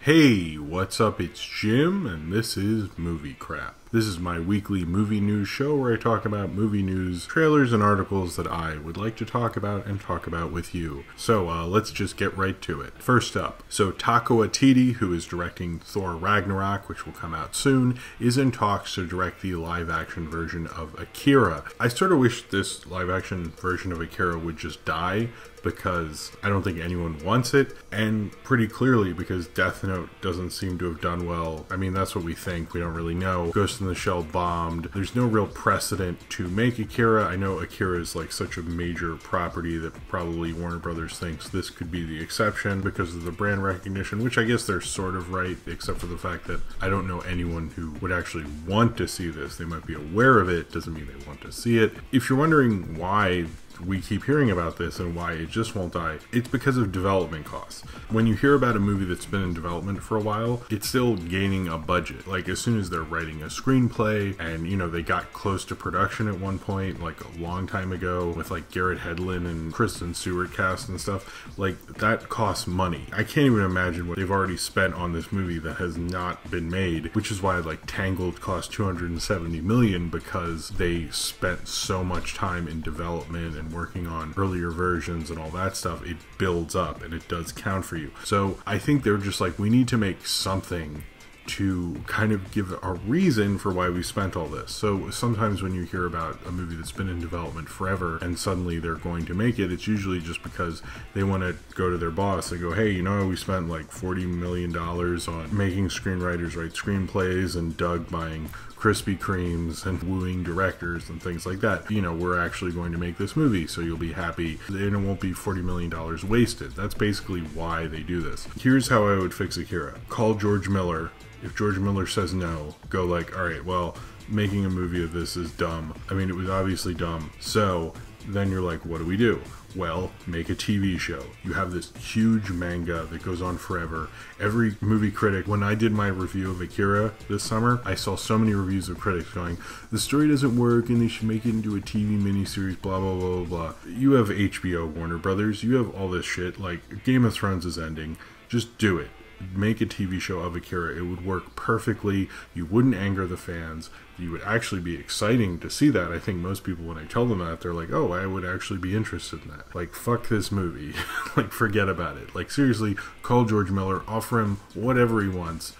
Hey, what's up? It's Jim, and this is Movie Crap. This is my weekly movie news show where I talk about movie news, trailers, and articles that I would like to talk about and talk about with you. So let's just get right to it. First up, Taika Waititi, who is directing Thor Ragnarok, which will come out soon, is in talks to direct the live-action version of Akira. I sort of wish this live-action version of Akira would just die, because I don't think anyone wants it, and pretty clearly because Death Note doesn't seem to have done well. I mean, that's what we think, we don't really know. Ghost in the Shell bombed. There's no real precedent to make Akira. I know Akira is like such a major property that probably Warner Brothers thinks this could be the exception because of the brand recognition, which I guess they're sort of right, except for the fact that I don't know anyone who would actually want to see this. They might be aware of it, doesn't mean they want to see it. If you're wondering why we keep hearing about this and why it just won't die, it's because of development costs. When you hear about a movie that's been in development for a while, it's still gaining a budget. Like, as soon as they're writing a screenplay and, you know, they got close to production at one point, like a long time ago, with like Garrett Hedlund and Kristen Stewart cast and stuff, like that costs money. I can't even imagine what they've already spent on this movie that has not been made, which is why like Tangled cost $270 million, because they spent so much time in development and working on earlier versions and all that stuff. It builds up and it does count for you. So I think they're just like, we need to make something to kind of give a reason for why we spent all this. So sometimes when you hear about a movie that's been in development forever and suddenly they're going to make it, it's usually just because they want to go to their boss and go, hey, you know, we spent like $40 million on making screenwriters write screenplays and Doug buying Krispy Kremes and wooing directors and things like that. You know, we're actually going to make this movie, so you'll be happy and it won't be $40 million wasted. That's basically why they do this. Here's how I would fix Akira. Call George Miller. If George Miller says no, go like, all right, well, making a movie of this is dumb. I mean, it was obviously dumb. So then you're like, what do we do? Well, make a TV show. You have this huge manga that goes on forever. Every movie critic, when I did my review of Akira this summer, I saw so many reviews of critics going, the story doesn't work and they should make it into a TV miniseries, blah, blah, blah, blah. You have HBO, Warner Brothers, you have all this shit, like Game of Thrones is ending. Just do it. Make a TV show of Akira. It would work perfectly. You wouldn't anger the fans. You would actually be exciting to see that. I think most people, when I tell them that, they're like, oh, I would actually be interested in that. Like, fuck this movie. Like, forget about it. Like, seriously, call George Miller, offer him whatever he wants.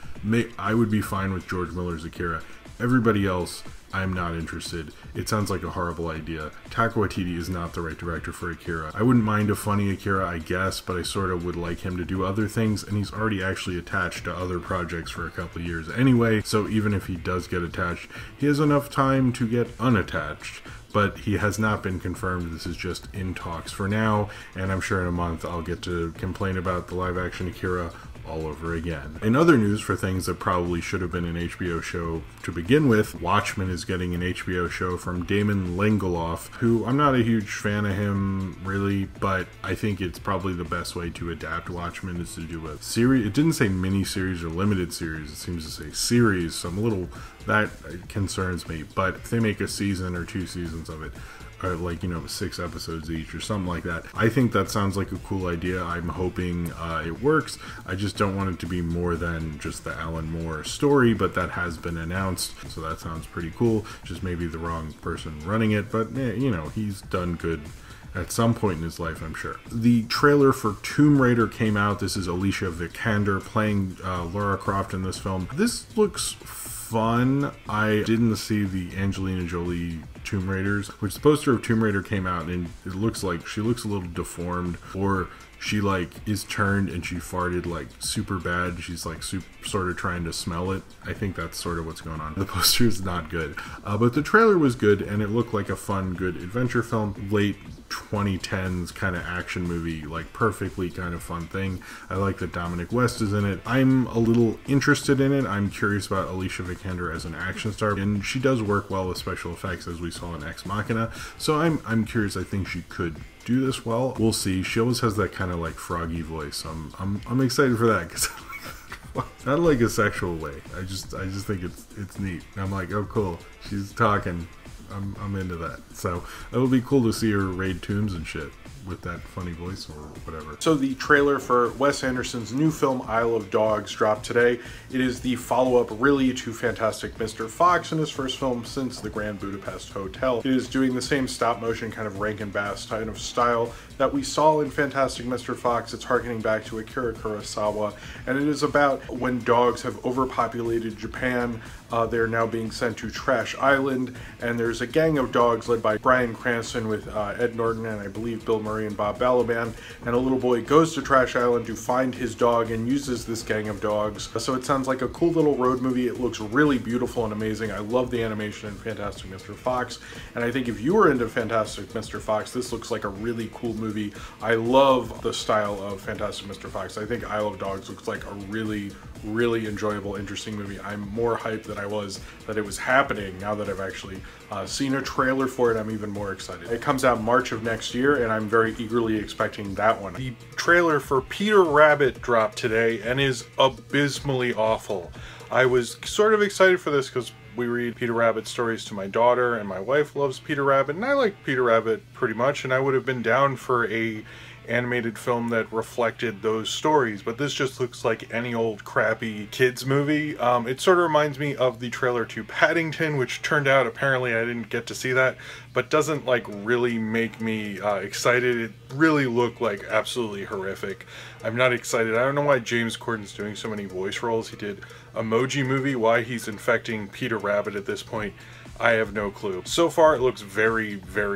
I would be fine with George Miller's Akira. Everybody else, I'm not interested. It sounds like a horrible idea. Taika Waititi is not the right director for Akira. I wouldn't mind a funny Akira, I guess, but I sort of would like him to do other things, and he's already actually attached to other projects for a couple of years anyway, so even if he does get attached, he has enough time to get unattached. But he has not been confirmed. This is just in talks for now, and I'm sure in a month I'll get to complain about the live-action Akira all over again. In other news for things that probably should have been an HBO show to begin with, Watchmen is getting an HBO show from Damon Lindelof, who I'm not a huge fan of him really, but I think it's probably the best way to adapt Watchmen is to do a series. It didn't say mini-series or limited series, it seems to say series, so I'm a little, that concerns me, but if they make a season or 2 seasons of it, or like, you know, 6 episodes each or something like that, I think that sounds like a cool idea. I'm hoping it works. I just don't want it to be more than just the Alan Moore story, but that has been announced, so that sounds pretty cool. Just maybe the wrong person running it, but you know, he's done good at some point in his life, I'm sure. The trailer for Tomb Raider came out. This is Alicia Vikander playing Lara Croft in this film. This looks fun. I didn't see the Angelina Jolie Tomb Raiders, which the poster of Tomb Raider came out and it looks like she looks a little deformed, or she like is turned and she farted like super bad. She's like sort of trying to smell it. I think that's sort of what's going on. The poster is not good, but the trailer was good and it looked like a fun, good adventure film. Late 2010s kind of action movie, like perfectly kind of fun thing. I like that Dominic West is in it. I'm a little interested in it. I'm curious about Alicia Vikander as an action star, and she does work well with special effects, as we saw in Ex Machina. So I'm curious. I think she could do this well. We'll see. She always has that kind of like froggy voice. I'm excited for that because not like a sexual way. I just think it's neat. I'm like, oh cool, she's talking. I'm into that. So it'll be cool to see her raid tombs and shit. with that funny voice or whatever. So the trailer for Wes Anderson's new film Isle of Dogs dropped today. It is the follow-up really to Fantastic Mr. Fox in his first film since The Grand Budapest Hotel. It is doing the same stop-motion kind of Rankin-Bass kind of style that we saw in Fantastic Mr. Fox. It's harkening back to Akira Kurosawa, and it is about when dogs have overpopulated Japan. They're now being sent to Trash Island, and there's a gang of dogs led by Bryan Cranston with Ed Norton and I believe Bill Murray and Bob Balaban, and a little boy goes to Trash Island to find his dog and uses this gang of dogs. So it sounds like a cool little road movie. It looks really beautiful and amazing. I love the animation in Fantastic Mr. Fox, and I think if you were into Fantastic Mr. Fox, this looks like a really cool movie. I love the style of Fantastic Mr. Fox. I think Isle of Dogs looks like a really enjoyable, interesting movie. I'm more hyped than I was that it was happening. Now that I've actually seen a trailer for it, I'm even more excited. It comes out March of next year, and I'm very eagerly expecting that one. The trailer for Peter Rabbit dropped today and is abysmally awful. I was sort of excited for this because we read Peter Rabbit stories to my daughter, and my wife loves Peter Rabbit, and I like Peter Rabbit pretty much, and I would have been down for a animated film that reflected those stories, but this just looks like any old crappy kids movie. It sort of reminds me of the trailer to Paddington, which turned out, apparently I didn't get to see that, but doesn't like really make me excited. It really looked like absolutely horrific. I'm not excited. I don't know why James Corden's doing so many voice roles. He did Emoji Movie. Why he's infecting Peter Rabbit at this point, I have no clue. So far it looks very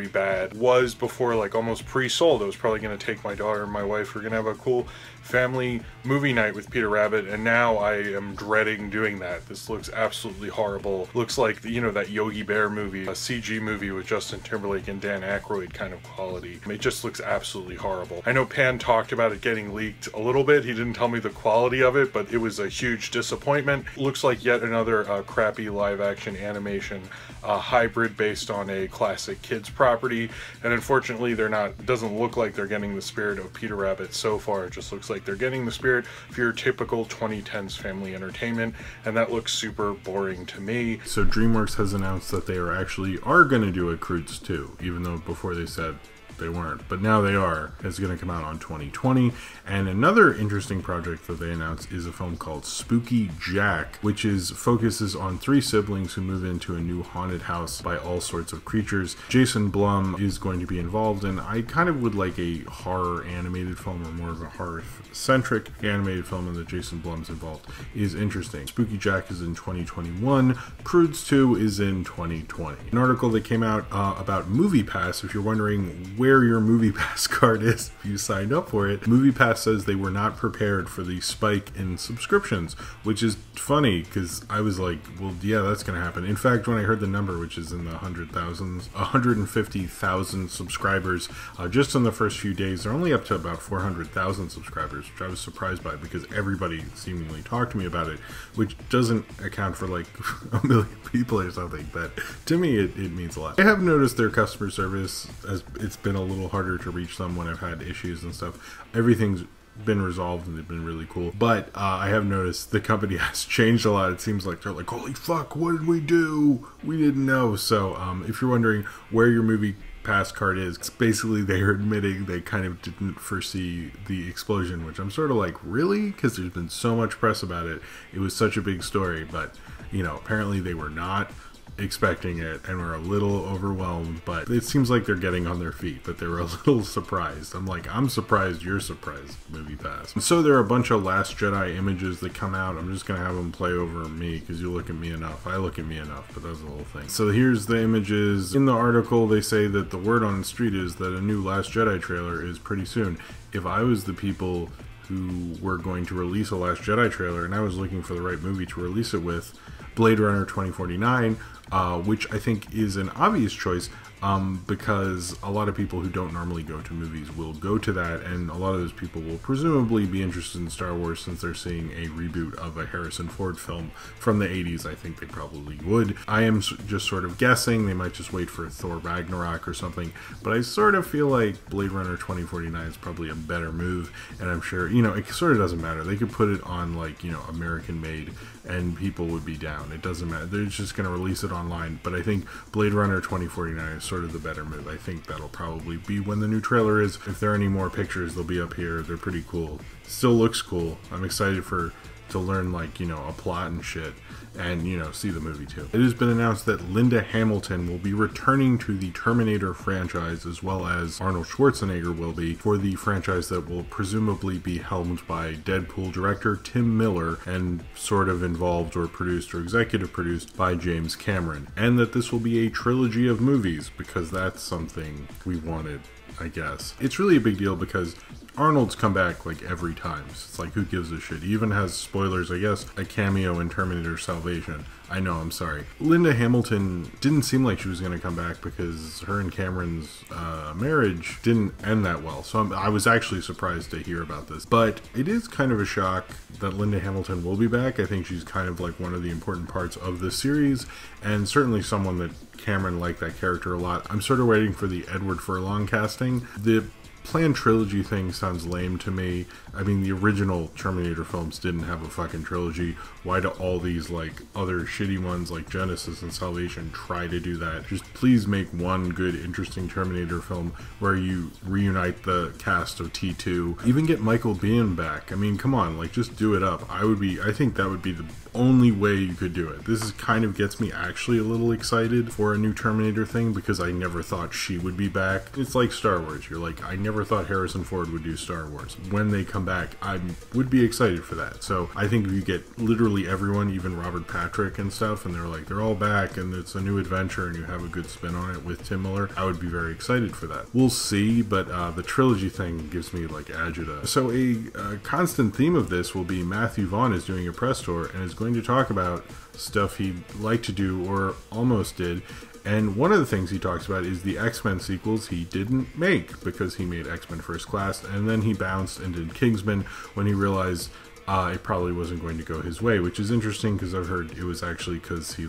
bad. Was before like almost pre-sold. I was probably going to take my daughter and my wife. We're going to have a cool family movie night with Peter Rabbit, and now I am dreading doing that. This looks absolutely horrible. Looks like, you know, that Yogi Bear movie, a CG movie with Justin Timberlake and Dan Aykroyd kind of quality. It just looks absolutely horrible. I know Pan talked about it getting leaked a little bit. He didn't tell me the quality of it, but it was a huge disappointment. Looks like yet another crappy live action animation hybrid based on a classic kids property, and unfortunately they're not, it doesn't look like they're getting the spirit of Peter Rabbit so far. It just looks like they're getting the spirit of your typical 2010s family entertainment, and that looks super boring to me. So DreamWorks has announced that they are going to do a Croods 2, even though before they said they weren't, but now they are. It's going to come out on 2020. And another interesting project that they announced is a film called Spooky Jack, which focuses on three siblings who move into a new haunted house by all sorts of creatures. Jason Blum is going to be involved, and I kind of would like a horror animated film, or more of a horror-centric animated film, and that Jason Blum's involved is interesting. Spooky Jack is in 2021. Croods 2 is in 2020. An article that came out about MoviePass, if you're wondering where your MoviePass card is if you signed up for it, MoviePass says they were not prepared for the spike in subscriptions, which is funny because I was like, well, yeah, that's going to happen. In fact, when I heard the number, which is in the 150,000 subscribers just in the first few days, they're only up to about 400,000 subscribers, which I was surprised by because everybody seemingly talked to me about it, which doesn't account for like a million people or something, but to me it means a lot. I have noticed their customer service, as it's been a little harder to reach them when I've had issues and stuff. Everything's been resolved and they've been really cool, but I have noticed the company has changed a lot. It seems like they're like, holy fuck, what did we do? We didn't know. So if you're wondering where your MoviePass card is, it's basically they're admitting they kind of didn't foresee the explosion, which I'm sort of like, really? Because there's been so much press about it. It was such a big story, but you know, apparently they were not expecting it and were a little overwhelmed, but it seems like they're getting on their feet, but they were a little surprised. I'm like, I'm surprised you're surprised, MoviePass. So there are a bunch of Last Jedi images that come out. I'm just gonna have them play over me because you look at me enough. I look at me enough, but that's the whole thing. So here's the images. In the article they say that the word on the street is that a new Last Jedi trailer is pretty soon. If I was the people who were going to release a Last Jedi trailer and I was looking for the right movie to release it with, Blade Runner 2049, which I think is an obvious choice because a lot of people who don't normally go to movies will go to that, and a lot of those people will presumably be interested in Star Wars since they're seeing a reboot of a Harrison Ford film from the 80s. I think they probably would. I am just sort of guessing. They might just wait for Thor Ragnarok or something, but I sort of feel like Blade Runner 2049 is probably a better move, and I'm sure, you know, it sort of doesn't matter. They could put it on, like, you know, American made and people would be down. It doesn't matter. They're just going to release it on online, but I think Blade Runner 2049 is sort of the better move. I think that'll probably be when the new trailer is. If there are any more pictures, they'll be up here. They're pretty cool. Still looks cool. I'm excited to learn, like, you know, a plot and shit, and, you know, see the movie too. It has been announced that Linda Hamilton will be returning to the Terminator franchise, as well as Arnold Schwarzenegger will be, for the franchise that will presumably be helmed by Deadpool director Tim Miller and sort of involved or produced or executive produced by James Cameron. And that this will be a trilogy of movies, because that's something we wanted, I guess. It's really a big deal because Arnold's come back like every time. So it's like, who gives a shit? He even has, spoilers, I guess, a cameo in Terminator Salvation. I know, I'm sorry. Linda Hamilton didn't seem like she was going to come back because her and Cameron's marriage didn't end that well. So I was actually surprised to hear about this. But it is kind of a shock that Linda Hamilton will be back. I think she's kind of like one of the important parts of the series, and certainly someone that Cameron liked that character a lot. I'm sort of waiting for the Edward Furlong casting. The planned trilogy thing sounds lame to me. I mean, the original Terminator films didn't have a fucking trilogy. Why do all these, like, other shitty ones like Genesis and Salvation try to do that? Just please make one good, interesting Terminator film where you reunite the cast of T2. Even get Michael Biehn back. I mean, come on, like, just do it up. I think that would be the only way you could do it. This is kind of gets me actually a little excited for a new Terminator thing, because I never thought she would be back. It's like Star Wars. You're like, I never thought Harrison Ford would do Star Wars. When they come back, I would be excited for that. So I think if you get literally everyone, even Robert Patrick and stuff, and they're all back and it's a new adventure and you have a good spin on it with Tim Miller, I would be very excited for that. We'll see, but the trilogy thing gives me like agita. So a constant theme of this will be Matthew Vaughn is doing a press tour and is going to talk about stuff he'd like to do or almost did. And one of the things he talks about is the X-Men sequels he didn't make, because he made X-Men First Class and then he bounced and did Kingsman when he realized it probably wasn't going to go his way, which is interesting because I've heard it was actually because he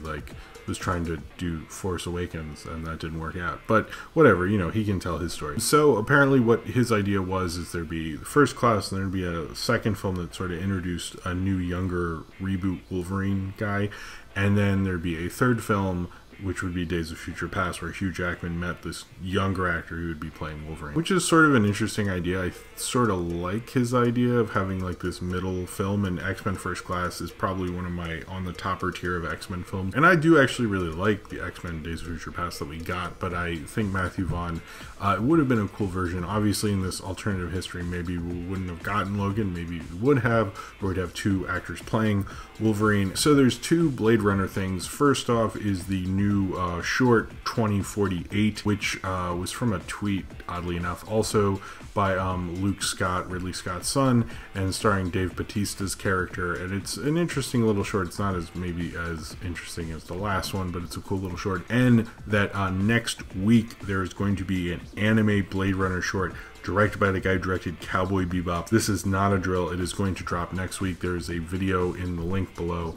was trying to do Force Awakens and that didn't work out. But whatever, you know, he can tell his story. So apparently what his idea was is there'd be First Class and there'd be a second film that sort of introduced a new, younger reboot Wolverine guy, and then there'd be a third film which would be Days of Future Past, where Hugh Jackman met this younger actor who would be playing Wolverine, which is sort of an interesting idea. I sort of like his idea of having like this middle film, and X-Men First Class is probably one of my on the topper tier of X-Men films, and I do actually really like the X-Men Days of Future Past that we got, but I think Matthew Vaughn, it would have been a cool version. Obviously in this alternative history, maybe we wouldn't have gotten Logan, maybe we would have, or we'd have two actors playing Wolverine. So there's two Blade Runner things. First off is the new short 2048, which was from a tweet, oddly enough, also by Luke Scott, Ridley Scott's son, and starring Dave Bautista's character. And it's an interesting little short. It's not maybe as interesting as the last one, but it's a cool little short. And that next week there's going to be an anime Blade Runner short directed by the guy who directed Cowboy Bebop. This is not a drill. It is going to drop next week. There's a video in the link below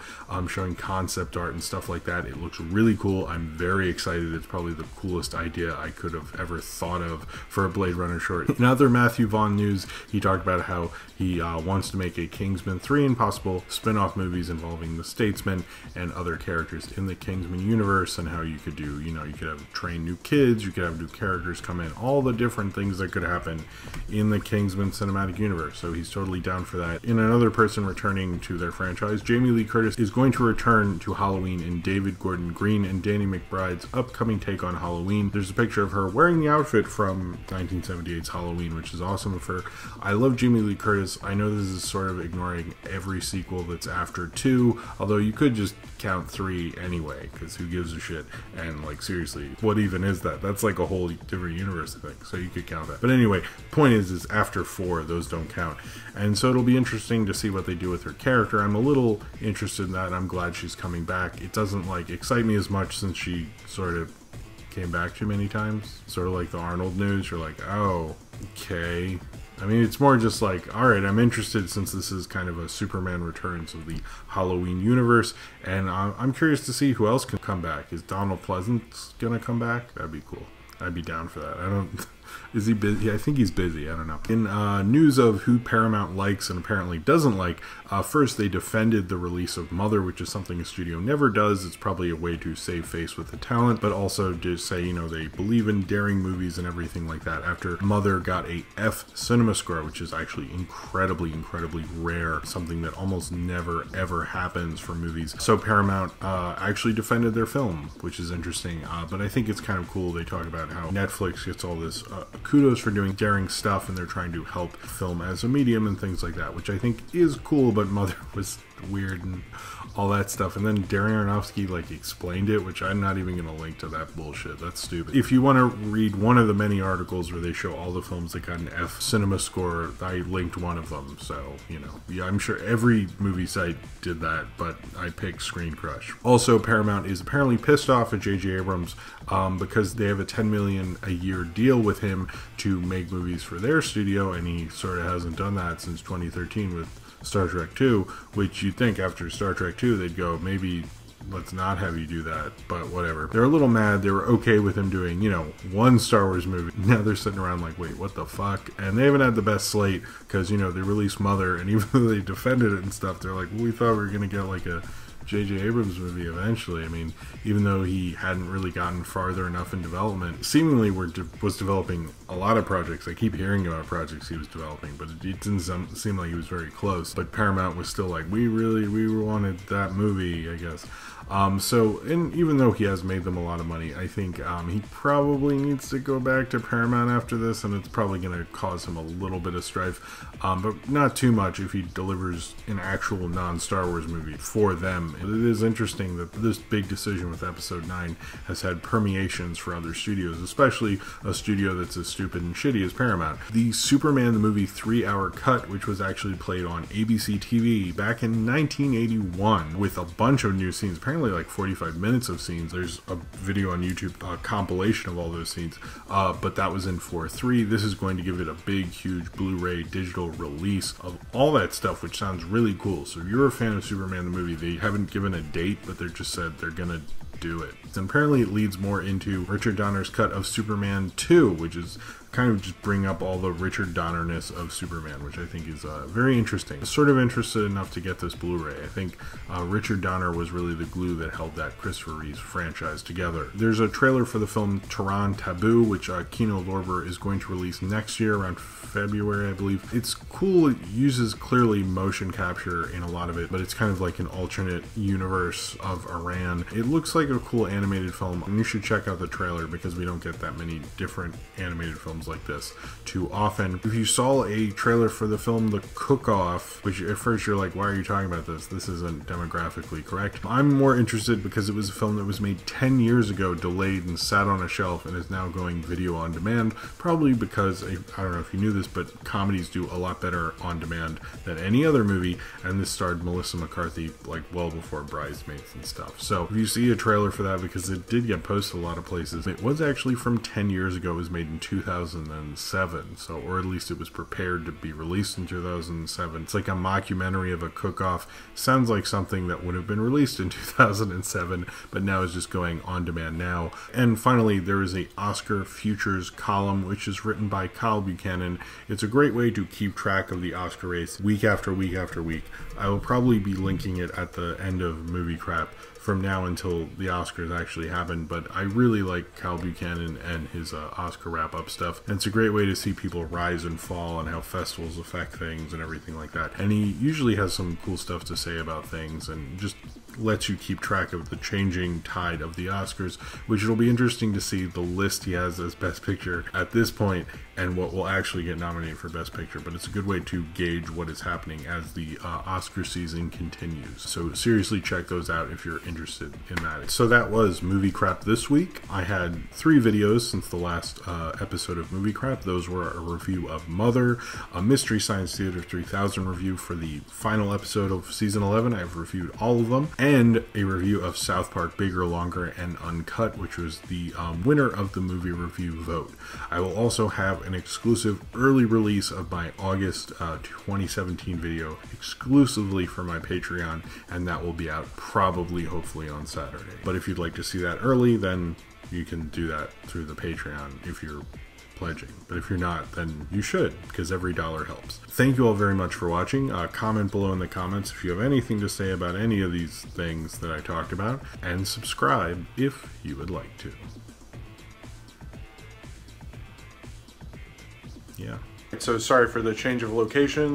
showing concept art and stuff like that. It looks really cool. I'm very excited. It's probably the coolest idea I could have ever thought of for a Blade Runner short. In other Matthew Vaughn news, he talked about how he wants to make a Kingsman 3 and possible spin-off movies involving the Statesman and other characters in the Kingsman universe, and how you could do, you know, you could have train new kids, you could have new characters come in, all the different things that could happen in the Kingsman cinematic universe. So he's totally down for that. In another person returning to their franchise, Jamie Lee Curtis is going to return to Halloween in David Gordon Green and Danny McBride's upcoming take on Halloween. There's a picture of her wearing the outfit from 1978's Halloween, which is awesome of her. I love Jamie Lee Curtis. I know this is sort of ignoring every sequel that's after 2, although you could just count 3 anyway, because who gives a shit? And like, seriously, what even is that? That's like a whole different universe, I think, so you could count that. But anyway, point is after 4, those don't count. And so it'll be interesting to see what they do with her character. I'm a little interested in that. I'm glad she's coming back. It doesn't like excite me as much since she sort of came back too many times. Sort of like the Arnold news. You're like, oh, okay. I mean, it's more just like, alright, I'm interested since this is kind of a Superman Returns of the Halloween universe, and I'm curious to see who else can come back. Is Donald Pleasance gonna come back? That'd be cool. I'd be down for that. Is he busy? I think he's busy. I don't know. In news of who Paramount likes and apparently doesn't like, first they defended the release of Mother, which is something a studio never does. It's probably a way to save face with the talent, but also to say, you know, they believe in daring movies and everything like that. After Mother got a F cinema score, which is actually incredibly rare, something that almost never ever happens for movies. So Paramount actually defended their film, which is interesting, but I think it's kind of cool. They talk about how Netflix gets all this kudos for doing daring stuff, and they're trying to help film as a medium and things like that, which I think is cool, but Mother was weird and all that stuff. And then Darren Aronofsky like explained it, which I'm not even going to link to that bullshit. That's stupid. If you want to read one of the many articles where they show all the films that got an F cinema score, I linked one of them. So, you know, yeah, I'm sure every movie site did that, but I picked Screen Crush. Also, Paramount is apparently pissed off at J.J. Abrams because they have a $10 million a year deal with him to make movies for their studio, and he sort of hasn't done that since 2013 with Star Trek 2, which you'd think after Star Trek 2 they'd go, maybe let's not have you do that, but whatever. They're a little mad. They were okay with him doing, you know, one Star Wars movie. Now they're sitting around like, wait, what the fuck? And they haven't had the best slate because, you know, they released Mother, and even though they defended it and stuff, they're like, well, we thought we were going to get like a J.J. Abrams movie eventually. I mean, even though he hadn't really gotten farther enough in development, seemingly was developing a lot of projects. I keep hearing about projects he was developing, but it didn't seem like he was very close. But Paramount was still like, we wanted that movie, I guess. And even though he has made them a lot of money, I think he probably needs to go back to Paramount after this, and it's probably going to cause him a little bit of strife, but not too much if he delivers an actual non-Star Wars movie for them. It is interesting that this big decision with Episode 9 has had permeations for other studios, especially a studio that's as stupid and shitty as Paramount. The Superman the movie 3-hour cut, which was actually played on ABC TV back in 1981 with a bunch of new scenes, apparently like 45 minutes of scenes. There's a video on YouTube, a compilation of all those scenes, but that was in 4:3. This is going to give it a big, huge Blu-ray digital release of all that stuff, which sounds really cool. So if you're a fan of Superman the movie, they haven't given a date, but they're just said they're gonna do it. And apparently it leads more into Richard Donner's cut of Superman 2, which is kind of just bring up all the Richard Donner-ness of Superman, which I think is very interesting. Sort of interested enough to get this Blu-ray. I think Richard Donner was really the glue that held that Christopher Reeve franchise together. There's a trailer for the film Taron Taboo, which Kino Lorber is going to release next year around February, I believe. It's cool. It uses clearly motion capture in a lot of it, but it's kind of like an alternate universe of Iran. It looks like a cool animated film, and you should check out the trailer because we don't get that many different animated films like this too often. If you saw a trailer for the film The Cook-Off, which at first you're like, why are you talking about this? This isn't demographically correct. I'm more interested because it was a film that was made 10 years ago, delayed and sat on a shelf, and is now going video on demand, probably because, I don't know if you knew this, but comedies do a lot better on demand than any other movie, and this starred Melissa McCarthy like well before Bridesmaids and stuff. So if you see a trailer for that, because it did get posted a lot of places, it was actually from 10 years ago. It was made in 2007, so, or at least it was prepared to be released in 2007. It's like a mockumentary of a cook-off. Sounds like something that would have been released in 2007, but now is just going on demand now. And finally, there is a Oscar Futures column, which is written by Kyle Buchanan. It's a great way to keep track of the Oscar race week after week after week. I will probably be linking it at the end of Movie Crap from now until the Oscars actually happen, but I really like Kyle Buchanan and his Oscar wrap-up stuff, and it's a great way to see people rise and fall and how festivals affect things and everything like that. And he usually has some cool stuff to say about things and just lets you keep track of the changing tide of the Oscars, which it'll be interesting to see the list he has as Best Picture at this point and what will actually get nominated for Best Picture. But it's a good way to gauge what is happening as the Oscar season continues. So seriously check those out if you're interested in that. So that was Movie Crap this week. I had 3 videos since the last episode of Movie Crap. Those were a review of Mother, a Mystery Science Theater 3000 review for the final episode of Season 11. I've reviewed all of them. And a review of South Park Bigger, Longer, and Uncut, which was the winner of the movie review vote. I will also have an exclusive early release of my August 2017 video exclusively for my Patreon, and that will be out probably, hopefully, on Saturday. But if you'd like to see that early, then you can do that through the Patreon if you're pledging. But if you're not, then you should, because every dollar helps. Thank you all very much for watching. Comment below in the comments if you have anything to say about any of these things that I talked about, and subscribe if you would like to. Yeah. So sorry for the change of location.